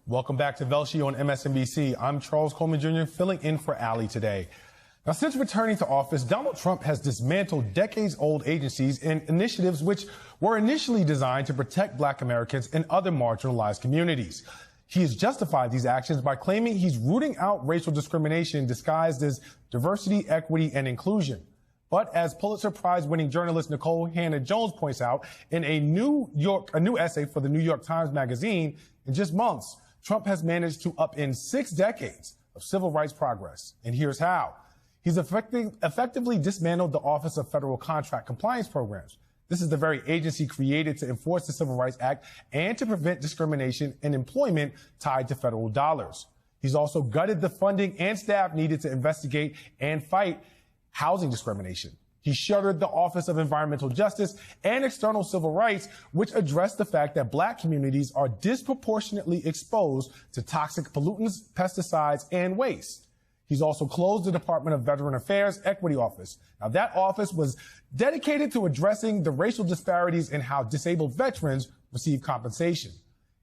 Welcome back to Velshi on MSNBC. I'm Charles Coleman Jr. filling in for Ali today. Now, since returning to office, Donald Trump has dismantled decades-old agencies and initiatives which were initially designed to protect Black Americans and other marginalized communities. He has justified these actions by claiming he's rooting out racial discrimination disguised as diversity, equity, and inclusion. But as Pulitzer-Prize winning journalist Nikole Hannah-Jones points out in a new essay for the New York Times Magazine, in just months, Trump has managed to upend 6 decades of civil rights progress. And here's how. He's effectively dismantled the Office of Federal Contract Compliance Programs. This is the very agency created to enforce the Civil Rights Act and to prevent discrimination in employment tied to federal dollars. He's also gutted the funding and staff needed to investigate and fight housing discrimination. He shuttered the Office of Environmental Justice and External Civil Rights, which addressed the fact that Black communities are disproportionately exposed to toxic pollutants, pesticides, and waste. He's also closed the Department of Veteran Affairs Equity Office. Now, that office was dedicated to addressing the racial disparities in how disabled veterans receive compensation.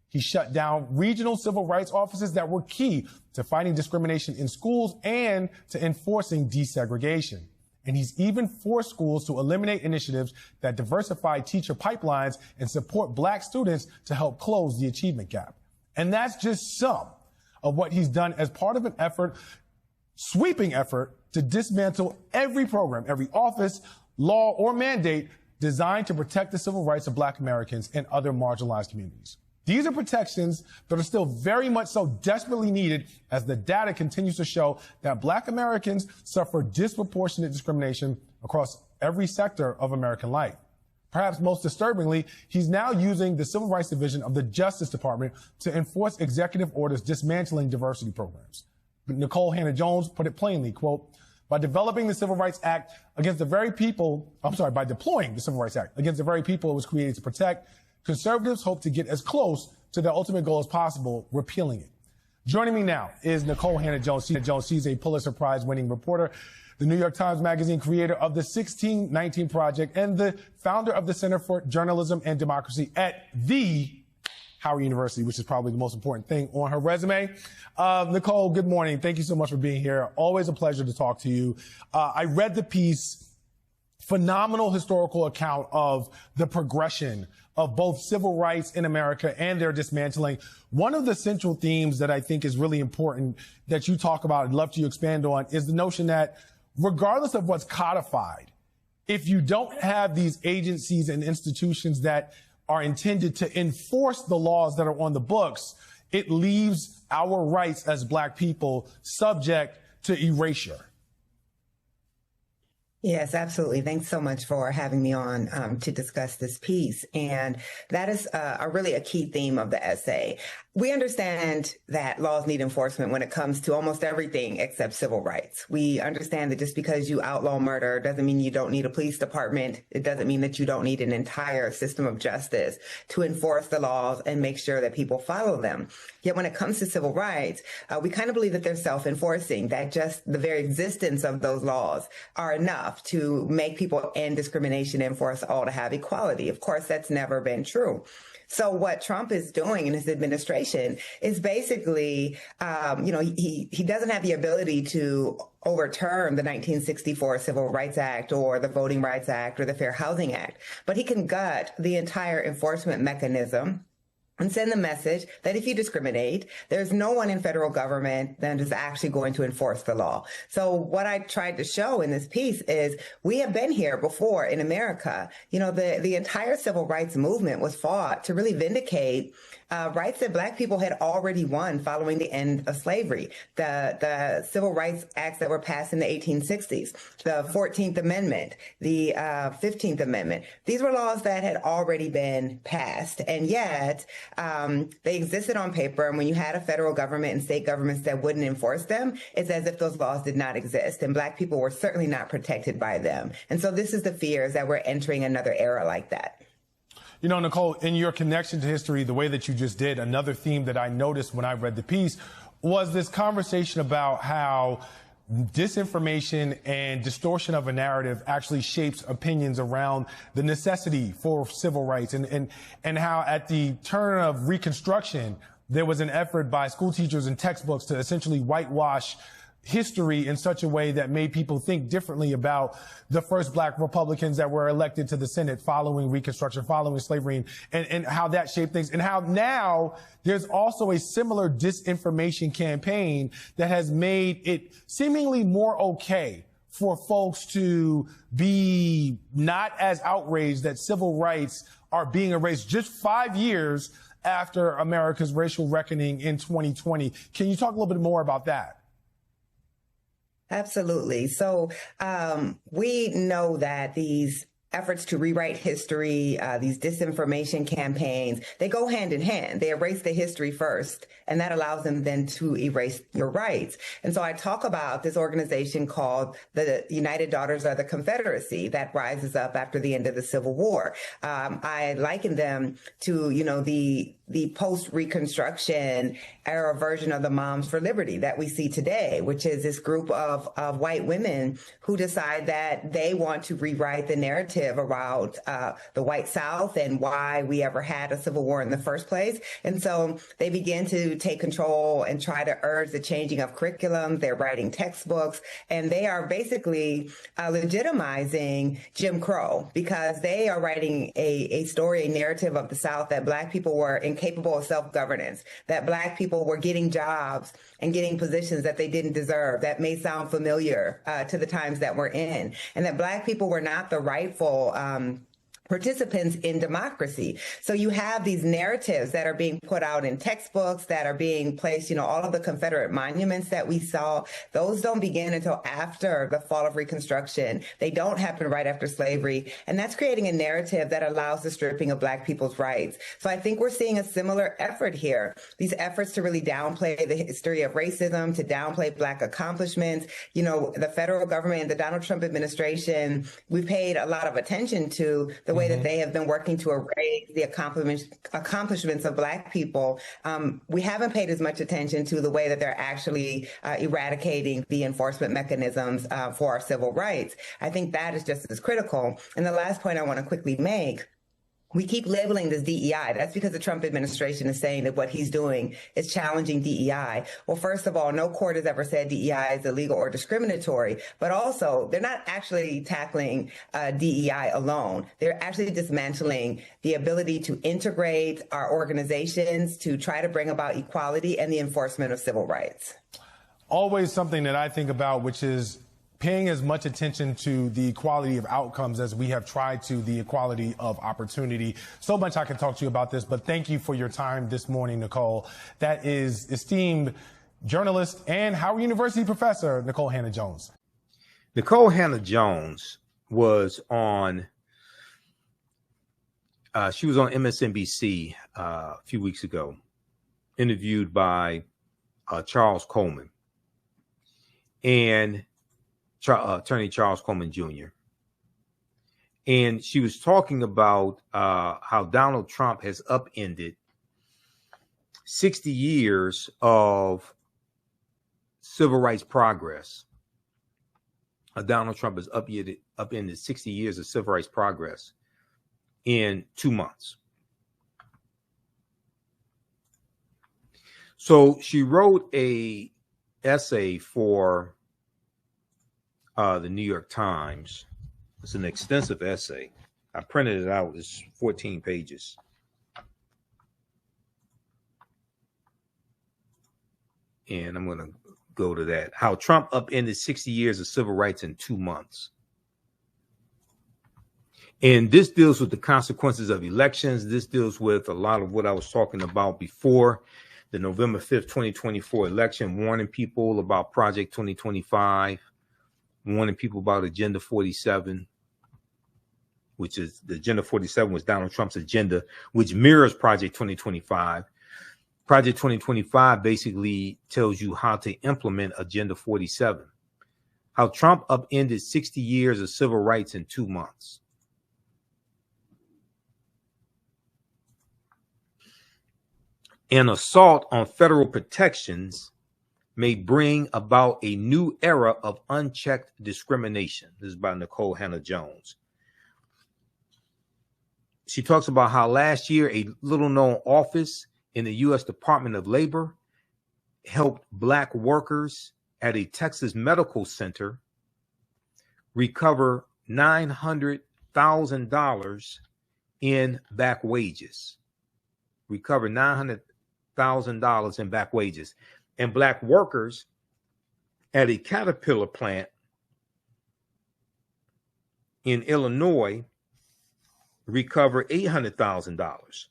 He shut down regional civil rights offices that were key to fighting discrimination in schools and to enforcing desegregation. And he's even forced schools to eliminate initiatives that diversify teacher pipelines and support Black students to help close the achievement gap. And that's just some of what he's done as part of an sweeping effort to dismantle every program, every office, law, or mandate designed to protect the civil rights of Black Americans and other marginalized communities. These are protections that are still very much so desperately needed as the data continues to show that Black Americans suffer disproportionate discrimination across every sector of American life. Perhaps most disturbingly, he's now using the Civil Rights Division of the Justice Department to enforce executive orders dismantling diversity programs. Nikole Hannah-Jones put it plainly, quote, by deploying the Civil Rights Act against the very people it was created to protect, conservatives hope to get as close to their ultimate goal as possible, repealing it. Joining me now is Nikole Hannah-Jones. She's a Pulitzer-Prize winning reporter, the New York Times Magazine creator of the 1619 Project, and the founder of the Center for Journalism and Democracy at the Howard University, which is probably the most important thing on her resume. Nikole, good morning. Thank you so much for being here. Always a pleasure to talk to you. I read the piece, phenomenal historical account of the progression of both civil rights in America and their dismantling. One of the central themes that I think is really important that you talk about, I'd love to expand on, is the notion that regardless of what's codified, if you don't have these agencies and institutions that are intended to enforce the laws that are on the books, it leaves our rights as Black people subject to erasure. Yes, absolutely. Thanks so much for having me on to discuss this piece. And that is really a key theme of the essay. We understand that laws need enforcement when it comes to almost everything except civil rights. We understand that just because you outlaw murder doesn't mean you don't need a police department. It doesn't mean that you don't need an entire system of justice to enforce the laws and make sure that people follow them. Yet when it comes to civil rights, we kind of believe that they're self-enforcing, that just the very existence of those laws are enough to make people end discrimination and for us all to have equality. Of course, that's never been true. So what Trump is doing in his administration is basically, he doesn't have the ability to overturn the 1964 Civil Rights Act or the Voting Rights Act or the Fair Housing Act, but he can gut the entire enforcement mechanism and send the message that if you discriminate, there's no one in federal government that is actually going to enforce the law. So what I tried to show in this piece is we have been here before in America. You know, the entire civil rights movement was fought to really vindicate rights that Black people had already won following the end of slavery. The civil rights acts that were passed in the 1860s, the 14th Amendment, the 15th Amendment. These were laws that had already been passed, and yet they existed on paper. And when you had a federal government and state governments that wouldn't enforce them, it's as if those laws did not exist, and Black people were certainly not protected by them. And so this is the fears that we're entering another era like that. You know, Nikole, in your connection to history, the way that you just did, another theme that I noticed when I read the piece was this conversation about how disinformation and distortion of a narrative actually shapes opinions around the necessity for civil rights and how at the turn of Reconstruction, there was an effort by school teachers and textbooks to essentially whitewash history in such a way that made people think differently about the first black Republicans that were elected to the Senate following Reconstruction, following slavery, and how that shaped things, and how now there's also a similar disinformation campaign that has made it seemingly more okay for folks to be not as outraged that civil rights are being erased just 5 years after America's racial reckoning in 2020. Can you talk a little bit more about that? Absolutely. So we know that these efforts to rewrite history, these disinformation campaigns, they go hand in hand. They erase the history first, and that allows them then to erase your rights. And so I talk about this organization called the United Daughters of the Confederacy that rises up after the end of the Civil War. I liken them to, the post-Reconstruction era version of the Moms for Liberty that we see today, which is this group of white women who decide that they want to rewrite the narrative around the white South and why we ever had a civil war in the first place. And so they begin to take control and try to urge the changing of curriculum. They're writing textbooks, and they are basically legitimizing Jim Crow, because they are writing a story, a narrative of the South that Black people were incapable of self-governance, that Black people were getting jobs and getting positions that they didn't deserve, that may sound familiar to the times that we're in, and that Black people were not the rightful participants in democracy. So you have these narratives that are being put out in textbooks, that are being placed, all of the Confederate monuments that we saw, those don't begin until after the fall of Reconstruction. They don't happen right after slavery. And that's creating a narrative that allows the stripping of Black people's rights. So I think we're seeing a similar effort here. These efforts to really downplay the history of racism, to downplay Black accomplishments. The federal government and the Donald Trump administration, we've paid a lot of attention to the way that they have been working to erase the accomplishments of Black people. We haven't paid as much attention to the way that they're actually eradicating the enforcement mechanisms for our civil rights. I think that is just as critical. And the last point I want to quickly make, we keep labeling this DEI. That's because the Trump administration is saying that what he's doing is challenging DEI. Well, first of all, no court has ever said DEI is illegal or discriminatory, but also they're not actually tackling DEI alone. They're actually dismantling the ability to integrate our organizations to try to bring about equality and the enforcement of civil rights. Always something that I think about, which is paying as much attention to the equality of outcomes as we have tried to the equality of opportunity. So much I can talk to you about this, but thank you for your time this morning, Nikole. That is esteemed journalist and Howard University professor, Nikole Hannah-Jones. Nikole Hannah-Jones was on, she was on MSNBC a few weeks ago, interviewed by Charles Coleman. And Attorney Charles Coleman Jr. And she was talking about how Donald Trump has upended 60 years of civil rights progress. Donald Trump has upended 60 years of civil rights progress in 2 months. So she wrote a essay for the New York Times. It's an extensive essay. I printed it out. It's 14 pages. And I'm going to go to that. How Trump upended 60 years of civil rights in 2 months. And this deals with the consequences of elections. This deals with a lot of what I was talking about before the November 5th, 2024 election, warning people about Project 2025. Warning people about Agenda 47, which is the Agenda 47 was Donald Trump's agenda, which mirrors Project 2025. Project 2025 basically tells you how to implement Agenda 47. How Trump upended 60 years of civil rights in 2 months. An assault on federal protections may bring about a new era of unchecked discrimination. This is by Nikole Hannah-Jones. She talks about how last year a little-known office in the U.S. Department of Labor helped Black workers at a Texas medical center recover $900,000 in back wages. Recover $900,000 in back wages. And Black workers at a Caterpillar plant in Illinois recover $800,000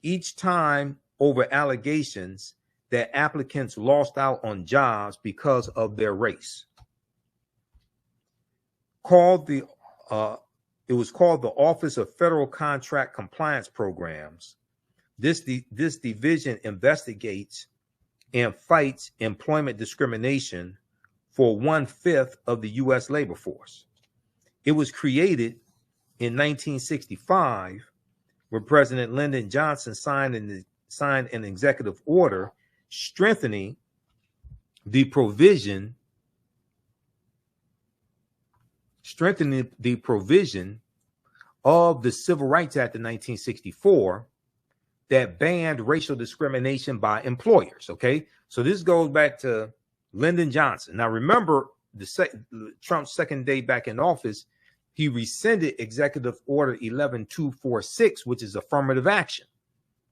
each time over allegations that applicants lost out on jobs because of their race. It was called the Office of Federal Contract Compliance Programs. This division investigates and fights employment discrimination for 1/5 of the U.S. labor force. It was created in 1965 when President Lyndon Johnson signed an executive order strengthening the provision of the Civil Rights Act of 1964 that banned racial discrimination by employers. Okay, so this goes back to Lyndon Johnson. Now remember, Trump's second day back in office, he rescinded Executive Order 11246, which is affirmative action.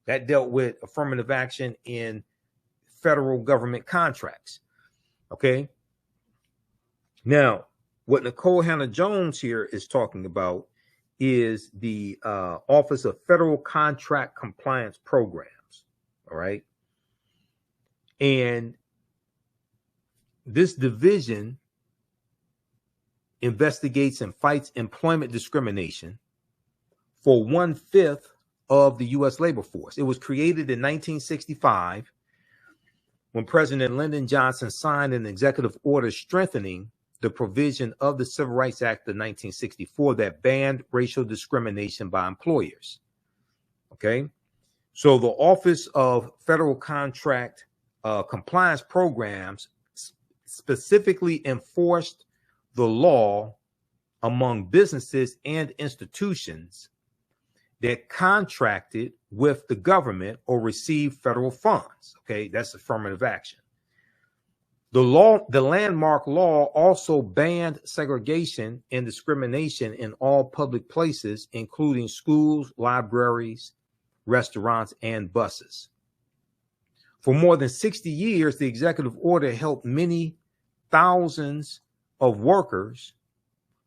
That dealt with affirmative action in federal government contracts. Okay. Now, what Nikole Hannah-Jones here is talking about is the Office of Federal Contract Compliance Programs. All right. And this division investigates and fights employment discrimination for 1/5 of the U.S. labor force. It was created in 1965 when President Lyndon Johnson signed an executive order strengthening the provision of the Civil Rights Act of 1964 that banned racial discrimination by employers. Okay, so the Office of Federal Contract Compliance Programs specifically enforced the law among businesses and institutions that contracted with the government or received federal funds. Okay, that's affirmative action. The landmark law also banned segregation and discrimination in all public places, including schools, libraries, restaurants, and buses. For more than 60 years, the executive order helped many thousands of workers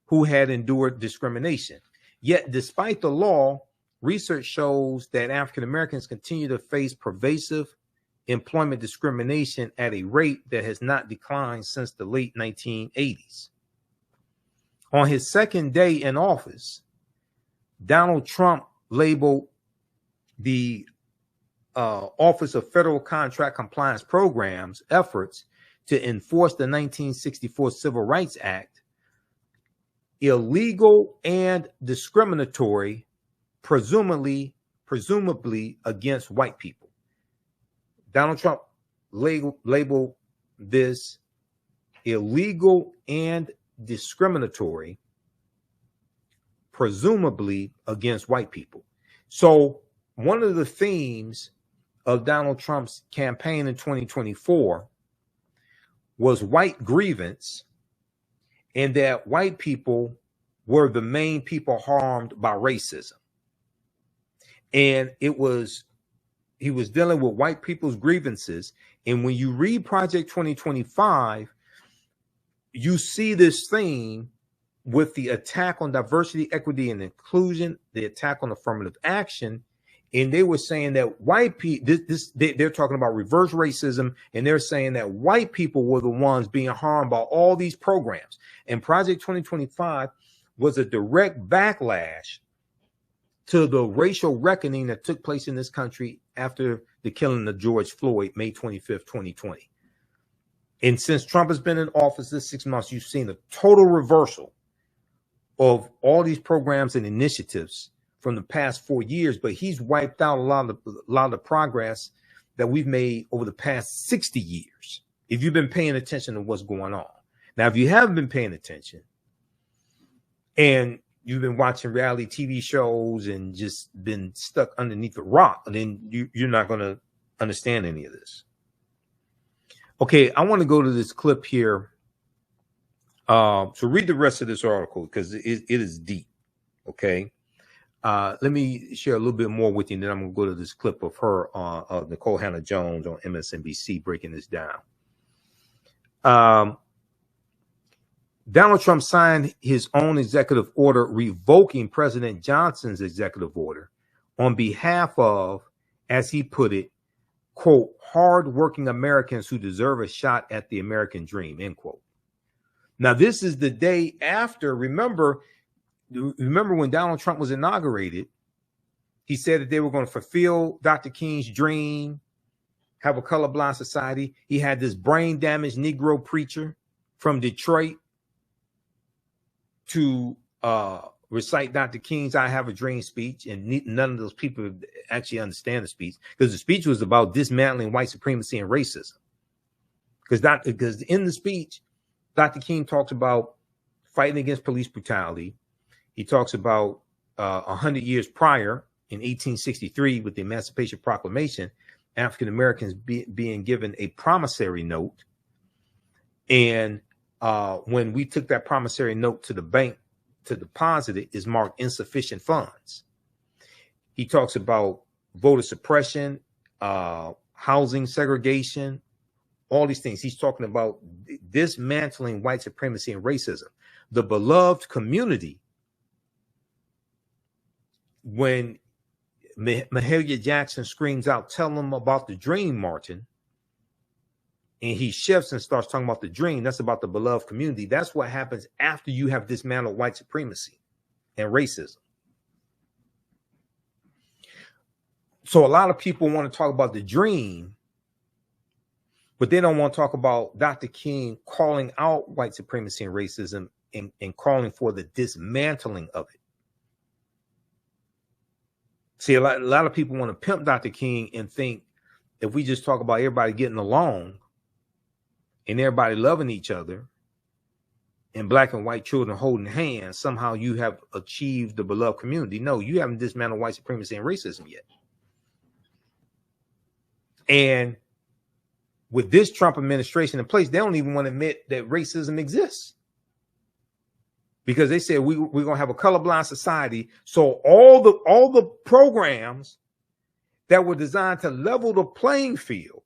who had endured discrimination. Yet, despite the law, research shows that African Americans continue to face pervasive employment discrimination at a rate that has not declined since the late 1980s. On his second day in office, Donald Trump labeled the Office of Federal Contract Compliance Programs efforts to enforce the 1964 Civil Rights Act illegal and discriminatory, presumably against white people. Donald Trump labeled this illegal and discriminatory, presumably against white people. So one of the themes of Donald Trump's campaign in 2024 was white grievance, and that white people were the main people harmed by racism. And he was dealing with white people's grievances. And when you read Project 2025, you see this theme with the attack on diversity, equity, and inclusion, the attack on affirmative action. And they were saying that white people, they're talking about reverse racism, and they're saying that white people were the ones being harmed by all these programs. And Project 2025 was a direct backlash to the racial reckoning that took place in this country after the killing of George Floyd, May 25th, 2020. And since Trump has been in office this 6 months, you've seen a total reversal of all these programs and initiatives from the past 4 years, but he's wiped out a lot of the progress that we've made over the past 60 years, if you've been paying attention to what's going on. Now, if you haven't been paying attention and you've been watching reality TV shows and just been stuck underneath the rock, then you're not going to understand any of this. Okay, I want to go to this clip here. So read the rest of this article because it is deep. Okay. Let me share a little bit more with you, and then I'm going to go to this clip of her, of Nikole Hannah-Jones on MSNBC breaking this down. Donald Trump signed his own executive order revoking President Johnson's executive order on behalf of, as he put it, quote, hardworking Americans who deserve a shot at the American dream, end quote. Now, this is the day after, remember when Donald Trump was inaugurated, he said that they were going to fulfill Dr. King's dream, have a colorblind society. He had this brain damaged Negro preacher from Detroit to recite Dr. King's I Have a Dream speech, and none of those people actually understand the speech, because the speech was about dismantling white supremacy and racism. Because in the speech, Dr. King talks about fighting against police brutality. He talks about 100 years prior, in 1863, with the Emancipation Proclamation, African Americans being given a promissory note. And when we took that promissory note to the bank to deposit it, is marked insufficient funds. He talks about voter suppression, housing segregation, all these things. He's talking about dismantling white supremacy and racism. The beloved community, when Mahalia Jackson screams out, tell them about the dream, Martin, and he shifts and starts talking about the dream, that's about the beloved community. That's what happens after you have dismantled white supremacy and racism. So a lot of people want to talk about the dream, but they don't want to talk about Dr. King calling out white supremacy and racism and calling for the dismantling of it. See, a lot of people want to pimp Dr. King and think if we just talk about everybody getting along and everybody loving each other and black and white children holding hands, somehow you have achieved the beloved community. No, you haven't dismantled white supremacy and racism yet. And with this Trump administration in place, they don't even want to admit that racism exists, because they said we're going to have a colorblind society. So all the programs that were designed to level the playing field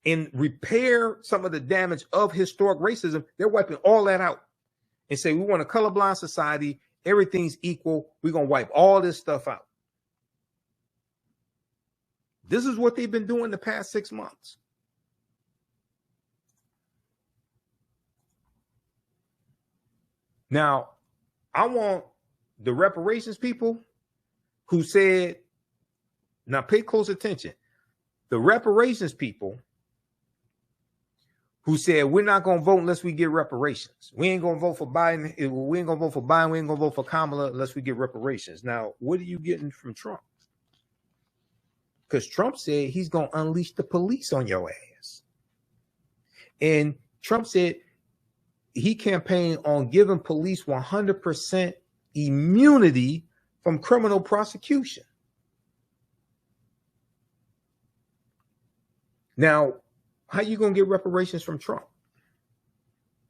and repair some of the damage of historic racism, they're wiping all that out and say we want a colorblind society. Everything's equal. We're going to wipe all this stuff out. This is what they've been doing the past 6 months. Now, I want the reparations people who said, now pay close attention. The reparations people who said, we're not going to vote unless we get reparations. We ain't going to vote for Biden. We ain't going to vote for Biden. We ain't going to vote for Kamala unless we get reparations. Now, what are you getting from Trump? Because Trump said he's going to unleash the police on your ass. And Trump said he campaigned on giving police 100% immunity from criminal prosecution. Now, how you going to get reparations from Trump?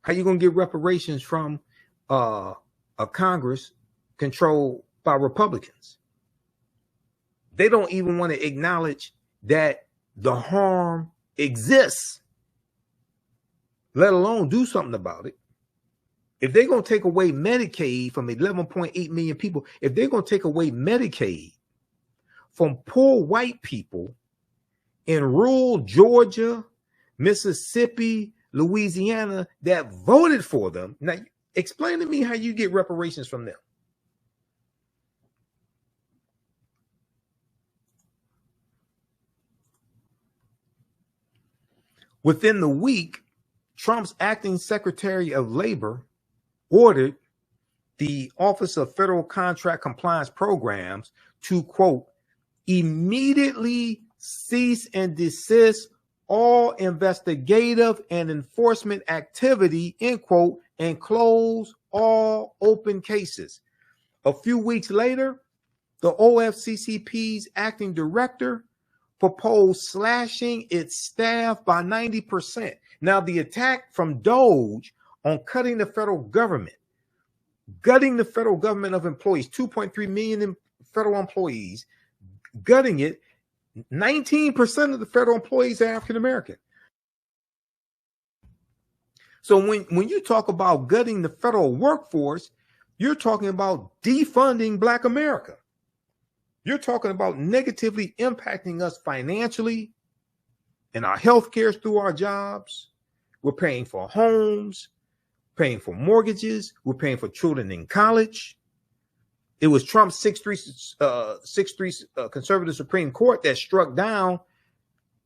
How you going to get reparations from a Congress controlled by Republicans? They don't even want to acknowledge that the harm exists, let alone do something about it. If they're going to take away Medicaid from 11.8 million people, if they're going to take away Medicaid from poor white people in rural Georgia, Mississippi, Louisiana that voted for them, now explain to me how you get reparations from them. Within the week, Trump's acting Secretary of Labor ordered the Office of Federal Contract Compliance Programs to, quote, immediately cease and desist all investigative and enforcement activity, end quote, and close all open cases. A few weeks later, the OFCCP's acting director proposed slashing its staff by 90%. Now, the attack from Doge on cutting the federal government, gutting the federal government of employees, 2.3 million federal employees, gutting it, 19% of the federal employees are African American. So when you talk about gutting the federal workforce, you're talking about defunding Black America. You're talking about negatively impacting us financially and our health care through our jobs. We're paying for homes, paying for mortgages. We're paying for children in college. It was Trump's 6-3 conservative Supreme Court that struck down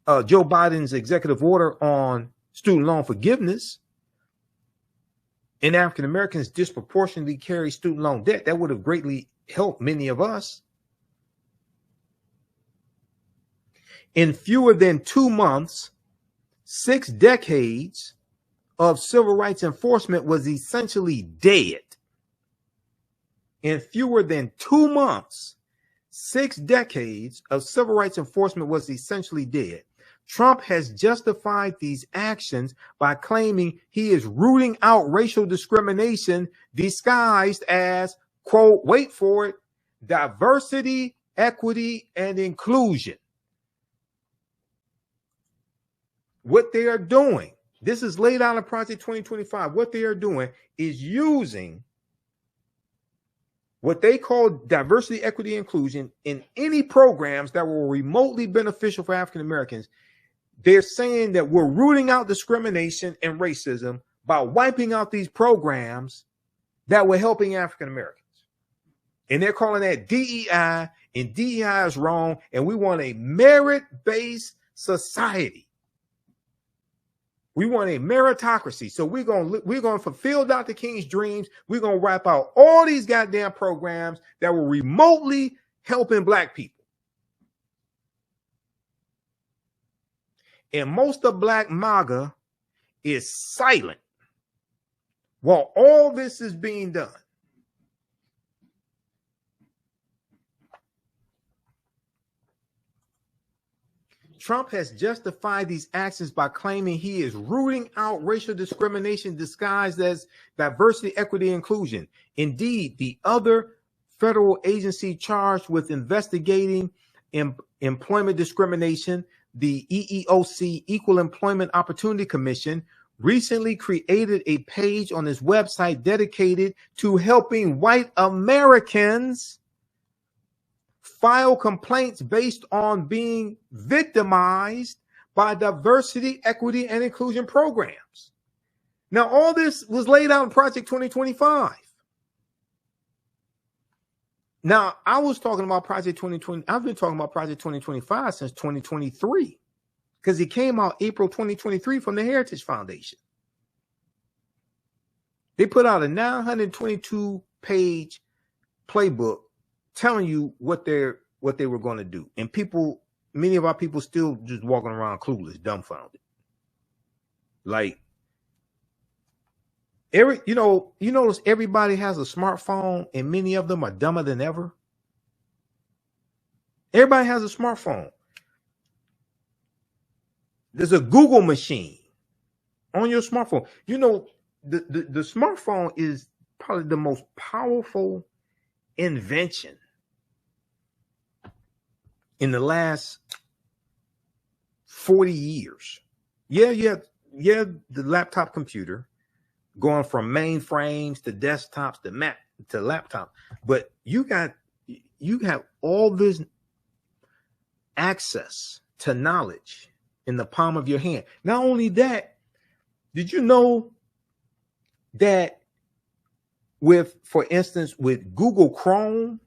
Joe Biden's executive order on student loan forgiveness. And African Americans disproportionately carry student loan debt. That would have greatly helped many of us. In fewer than 2 months, 6 decades of civil rights enforcement was essentially dead. In fewer than 2 months, 6 decades of civil rights enforcement was essentially dead. Trump has justified these actions by claiming he is rooting out racial discrimination disguised as, quote, wait for it, diversity, equity, and inclusion. What they are doing, this is laid out in Project 2025. What they are doing is using what they call diversity, equity, inclusion in any programs that were remotely beneficial for African Americans. They're saying that we're rooting out discrimination and racism by wiping out these programs that were helping African Americans. And they're calling that DEI, and DEI is wrong. And we want a merit-based society. We want a meritocracy. So we're going to fulfill Dr. King's dreams. We're going to wipe out all these goddamn programs that were remotely helping Black people. And most of Black MAGA is silent while all this is being done. Trump has justified these actions by claiming he is rooting out racial discrimination disguised as diversity, equity, inclusion. Indeed, the other federal agency charged with investigating employment discrimination, the EEOC, Equal Employment Opportunity Commission, recently created a page on its website dedicated to helping white Americans file complaints based on being victimized by diversity, equity, and inclusion programs. Now, all this was laid out in Project 2025. Now, I was talking about Project 2020. I've been talking about Project 2025 since 2023 because it came out April 2023 from the Heritage Foundation. They put out a 922-page playbook telling you what they were going to do. And many of our people still just walking around clueless, dumbfounded. Like, you notice everybody has a smartphone and many of them are dumber than ever. Everybody has a smartphone. There's a Google machine on your smartphone. You know, the smartphone is probably the most powerful invention in the last 40 years. Yeah, the laptop computer, going from mainframes to desktops to Mac to laptop. But you have all this access to knowledge in the palm of your hand. Not only that, did you know that for instance, with Google Chrome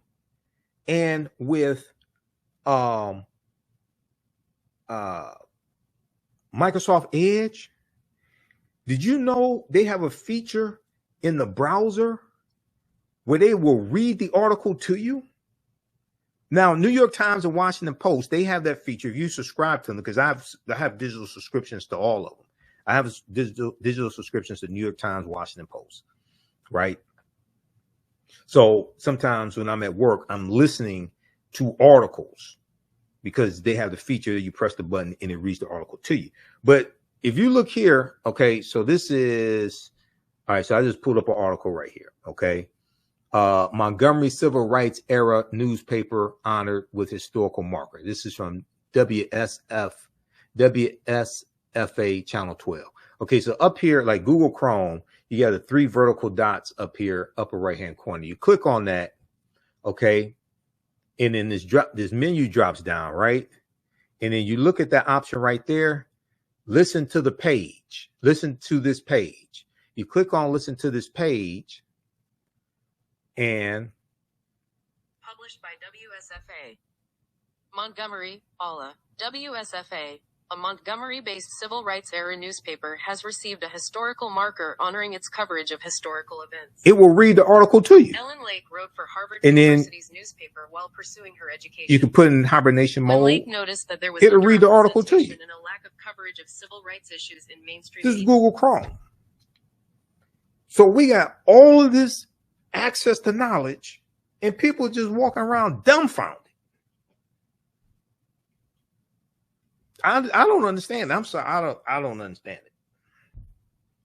and with Microsoft Edge, did you know they have a feature in the browser where they will read the article to you? Now, New York Times and Washington Post, they have that feature if you subscribe to them, because I have digital subscriptions to all of them. I have digital subscriptions to New York Times, Washington Post, right? So sometimes when I'm at work, I'm listening to articles, because they have the feature, you press the button and it reads the article to you. But if you look here, okay, so this is, all right, so I just pulled up an article right here, okay. Montgomery Civil Rights Era newspaper honored with historical marker. This is from WSFA Channel 12. Okay, so up here, like Google Chrome, you got the 3 vertical dots up here, upper right-hand corner. You click on that, okay, and then this menu drops down, right? And then you look at that option right there. Listen to the page. Listen to this page. You click on listen to this page, and published by WSFA. Montgomery, Allah. WSFA, a Montgomery-based civil rights era newspaper, has received a historical marker honoring its coverage of historical events. It will read the article to you. Ellen Lake wrote for Harvard and University's newspaper while pursuing her education. You can put it in hibernation mode. When Lake noticed that there was it'll read the article to you. And a lack of coverage of civil rights issues in mainstream this is Google Chrome. So we got all of this access to knowledge, and people just walking around dumbfounded. I don't understand. I'm sorry. I don't understand it.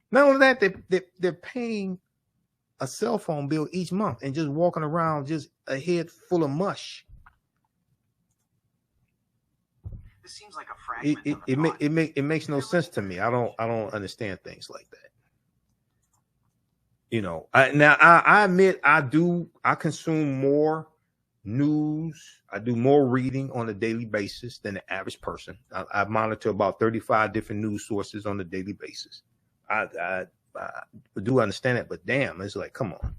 Not only that, they're paying a cell phone bill each month and just walking around just a head full of mush. This seems like a fragment. It makes no sense to me. I don't understand things like that. You know, I admit I consume more news. I do more reading on a daily basis than the average person. I monitor about 35 different news sources on a daily basis. I do understand it, but damn, it's like, come on.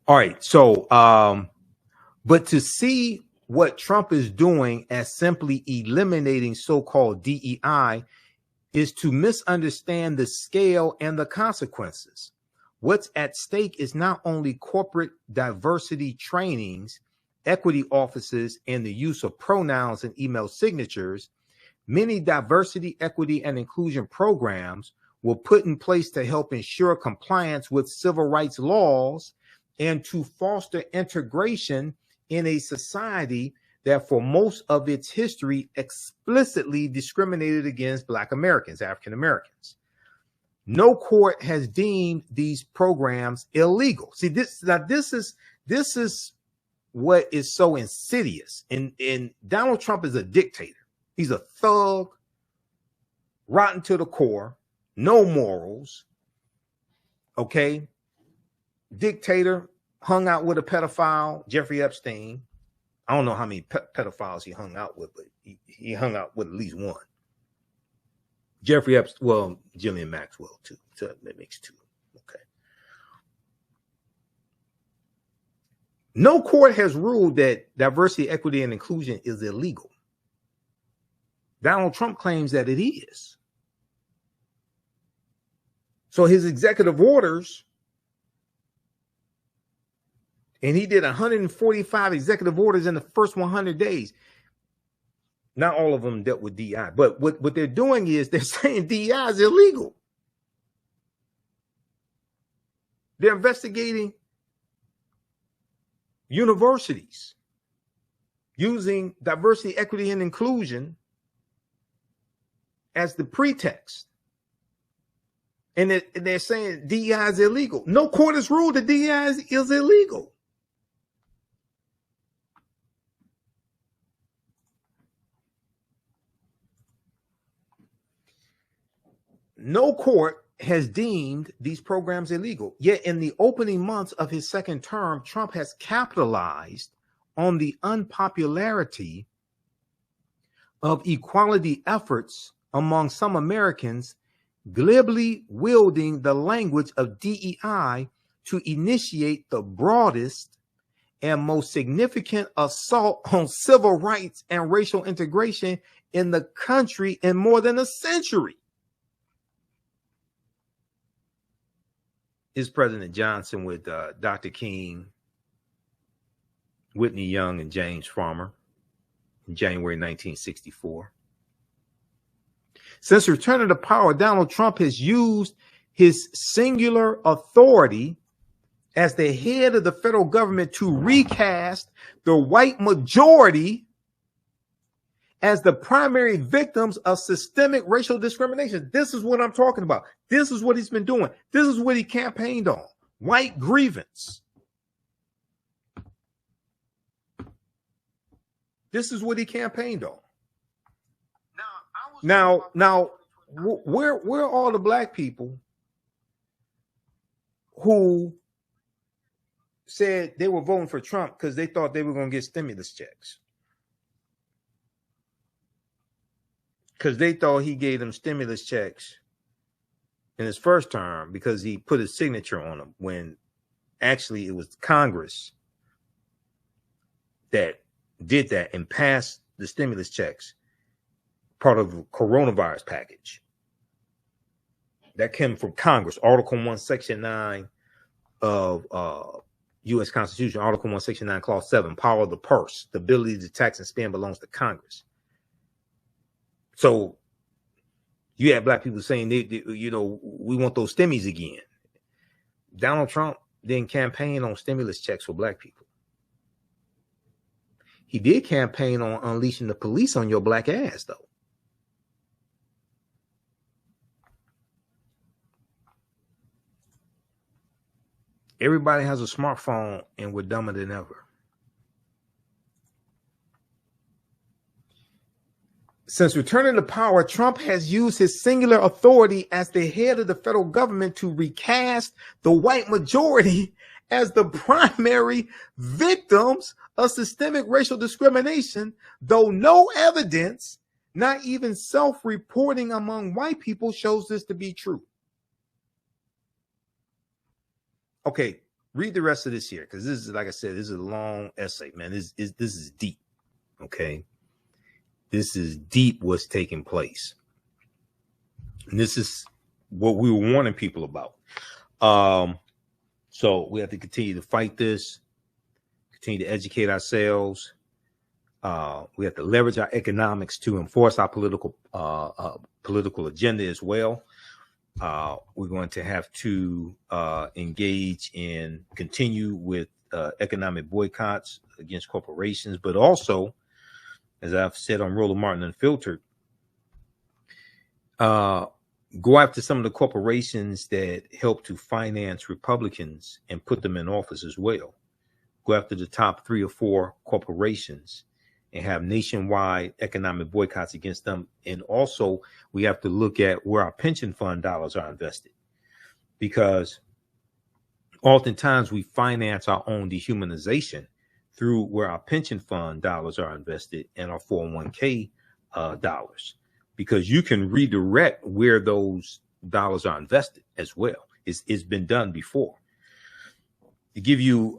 All right. So, but to see what Trump is doing as simply eliminating so-called DEI is to misunderstand the scale and the consequences. What's at stake is not only corporate diversity trainings, equity offices, and the use of pronouns and email signatures. Many diversity, equity, and inclusion programs were put in place to help ensure compliance with civil rights laws and to foster integration in a society that for most of its history explicitly discriminated against Black Americans, African Americans. No court has deemed these programs illegal. See, this is what is so insidious. And Donald Trump is a dictator. He's a thug, rotten to the core, no morals. Okay. Dictator, hung out with a pedophile, Jeffrey Epstein. I don't know how many pedophiles he hung out with, but he hung out with at least one. Jeffrey Epstein, well, Ghislaine Maxwell too. So that makes 2. Okay. No court has ruled that diversity, equity, and inclusion is illegal. Donald Trump claims that it is. So his executive orders, and he did 145 executive orders in the first 100 days. Not all of them dealt with DEI, but what they're doing is they're saying DEI is illegal. They're investigating universities using diversity, equity, and inclusion as the pretext. And they're saying DEI is illegal. No court has ruled that DEI is illegal. No court has deemed these programs illegal. Yet in the opening months of his second term, Trump has capitalized on the unpopularity of equality efforts among some Americans, glibly wielding the language of DEI to initiate the broadest and most significant assault on civil rights and racial integration in the country in more than a century. Is President Johnson with Dr. King, Whitney Young, and James Farmer in January 1964. Since returning to power, Donald Trump has used his singular authority as the head of the federal government to recast the white majority as the primary victims of systemic racial discrimination. This is what I'm talking about. This is what he's been doing. This is what he campaigned on. White grievance. This is what he campaigned on. Now, where are all the black people who said they were voting for Trump because they thought they were going to get stimulus checks? Because they thought he gave them stimulus checks in his first term because he put his signature on them, when actually it was Congress that did that and passed the stimulus checks, part of the coronavirus package. That came from Congress. Article 1, Section 9 of U.S. Constitution, Article 1, Section 9, Clause 7, power of the purse. The ability to tax and spend belongs to Congress. So you had black people saying, we want those stimmies again. Donald Trump didn't campaign on stimulus checks for black people. He did campaign on unleashing the police on your black ass, though. Everybody has a smartphone, and we're dumber than ever. Since returning to power, Trump has used his singular authority as the head of the federal government to recast the white majority as the primary victims of systemic racial discrimination, though no evidence, not even self-reporting among white people, shows this to be true. Okay, read the rest of this here, because this is, like I said, this is a long essay, man. This is deep, okay? This is deep what's taking place. And this is what we were warning people about. So we have to continue to fight this, continue to educate ourselves. We have to leverage our economics to enforce our political agenda as well. We're going to have to engage and continue with economic boycotts against corporations, but also, as I've said on Roland Martin Unfiltered, go after some of the corporations that help to finance Republicans and put them in office as well. Go after the top 3 or 4 corporations and have nationwide economic boycotts against them. And also, we have to look at where our pension fund dollars are invested, because oftentimes we finance our own dehumanization through where our pension fund dollars are invested and our 401k dollars, because you can redirect where those dollars are invested as well. It's been done before. To give you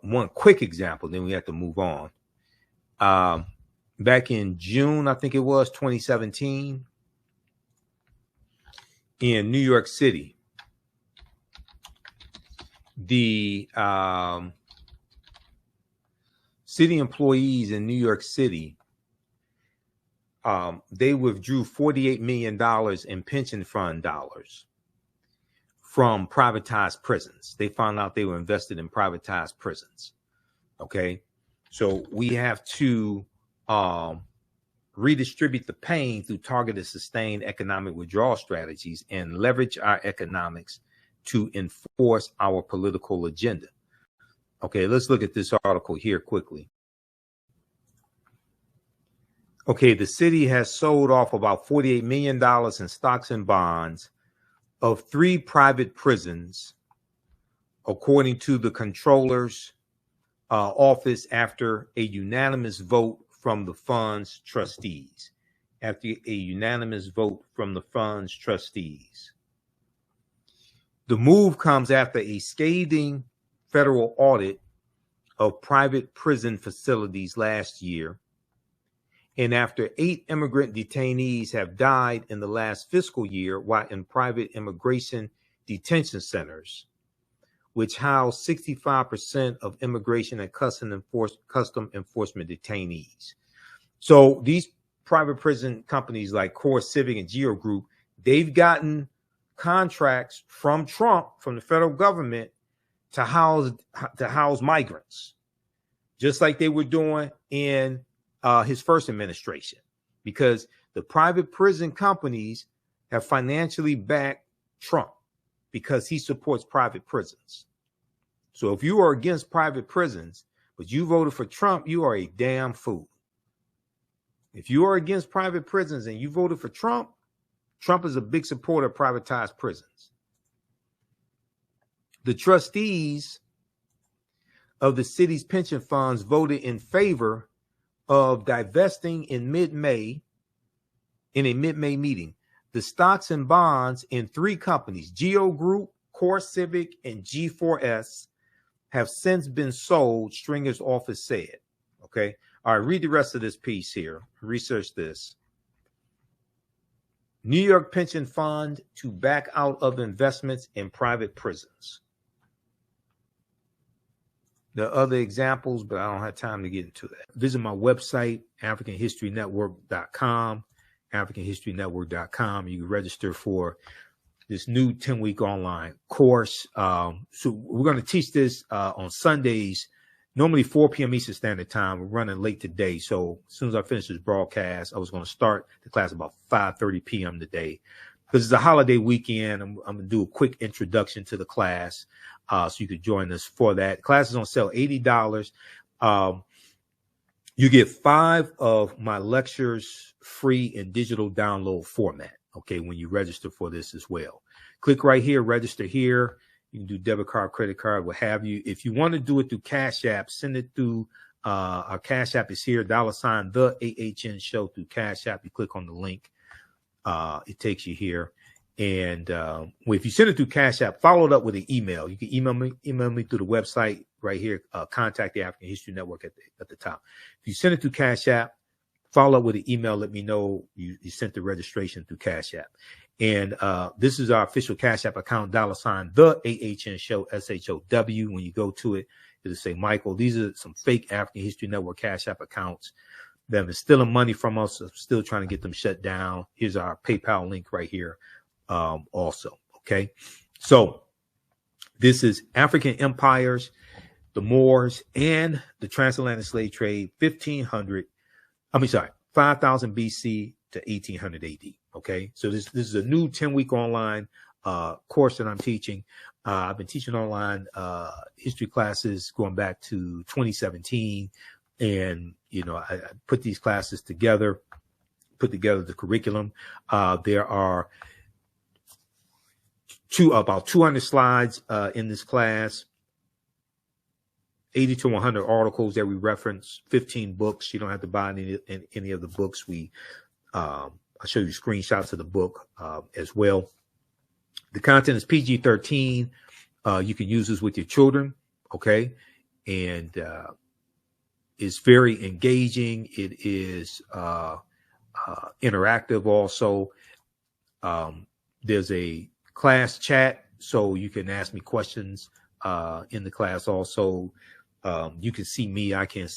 one quick example, then we have to move on. Back in June, I think it was 2017, in New York City, the city employees in New York City, they withdrew $48 million in pension fund dollars from privatized prisons. They found out they were invested in privatized prisons. Okay. So we have to redistribute the pain through targeted, sustained economic withdrawal strategies and leverage our economics to enforce our political agenda. Okay, let's look at this article here quickly. Okay, the city has sold off about $48 million in stocks and bonds of 3 private prisons, according to the controller's office, after a unanimous vote from the fund's trustees. After a unanimous vote from the fund's trustees. The move comes after a scathing federal audit of private prison facilities last year, and after 8 immigrant detainees have died in the last fiscal year while in private immigration detention centers, which house 65% of immigration and custom enforcement detainees. So these private prison companies like Core Civic and Geo Group, they've gotten contracts from Trump, from the federal government, to house migrants, just like they were doing in his first administration, because the private prison companies have financially backed Trump because he supports private prisons. So if you are against private prisons, but you voted for Trump, you are a damn fool. If you are against private prisons and you voted for Trump, Trump is a big supporter of privatized prisons. The trustees of the city's pension funds voted in favor of divesting in a mid-May meeting, the stocks and bonds in 3 companies, Geo Group, Core Civic, and G4S, have since been sold, Stringer's office said. Okay. All right. Read the rest of this piece here. Research this. New York pension fund to back out of investments in private prisons. There are other examples, but I don't have time to get into that. Visit my website, AfricanHistoryNetwork.com, AfricanHistoryNetwork.com. You can register for this new 10-week online course. So we're going to teach this on Sundays, normally 4 p.m. Eastern Standard Time. We're running late today. So as soon as I finish this broadcast, I was going to start the class about 5:30 p.m. today. Because it's a holiday weekend, I'm going to do a quick introduction to the class so you could join us for that. The class is on sale, $80. You get 5 of my lectures free in digital download format, okay, when you register for this as well. Click right here, register here. You can do debit card, credit card, what have you. If you want to do it through Cash App, send it through our Cash App is here, $ the AHN show through Cash App. You click on the link. It takes you here. And if you send it through Cash App, follow it up with an email. You can email me through the website right here. Contact the African History Network at the top. If you send it through Cash App, follow up with an email. Let me know you sent the registration through Cash App. And this is our official Cash App account, $ the AHN show, SHOW. When you go to it, it'll say Michael. These are some fake African History Network Cash App accounts that have been stealing money from us. I'm still trying to get them shut down. Here's our PayPal link right here. Also, okay. So this is African empires, the Moors, and the transatlantic slave trade, 5000 BC to 1800 AD. Okay, so this is a new 10-week online course that I'm teaching. I've been teaching online history classes going back to 2017, and I put these classes together, put together the curriculum. There are about 200 slides in this class, 80 to 100 articles that we reference, 15 books. You don't have to buy any of the books. I'll show you screenshots of the book as well. The content is PG-13. You can use this with your children, okay? And it's very engaging. It is interactive also. There's a class chat, so you can ask me questions in the class also. You can see me. I can